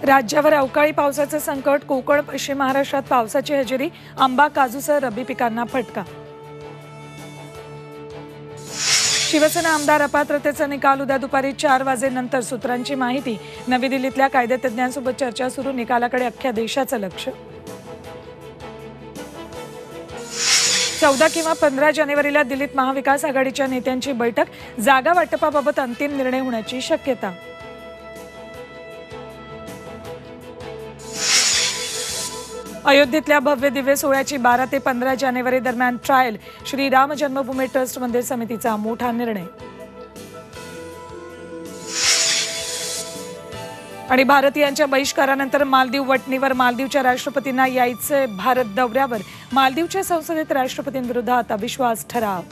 राज्यावर अवकाळी पावसाचं संकट, कोकण पश्चिम महाराष्ट्रात पावसाची हजेरी, आंबा काजूसह रब्बी पिकांना फटका. शिवसेना आमदार अपात्रतेचा निकाल उद्या दुपारी 4 वाजेनंतर. सूत्रांची माहिती. नवी दिल्लीतल्या कायदेतज्ञांसोबत चर्चा सुरू. निकालाकडे अख्ख्या देशाचं लक्ष. 14 किंवा 15 जानेवारीला दिल्लीत महाविकास आघाडीच्या नेत्यांची बैठक. जागा वाटपाबाबत अंतिम निर्णय होण्याची शक्यता. अयोध्येतल्या भव्य दिव्य सोहळ्याची 12 ते 15 जानेवारी दरम्यान ट्रायल. श्रीराम जन्मभूमी ट्रस्ट मंदिर समितीचा मोठा निर्णय. आणि भारतीयांच्या बहिष्कारानंतर मालदीव वटणीवर. मालदीवच्या राष्ट्रपतींना यायचे भारत दौऱ्यावर. मालदीवच्या संसदेत राष्ट्रपतींविरोधात अविश्वास ठराव.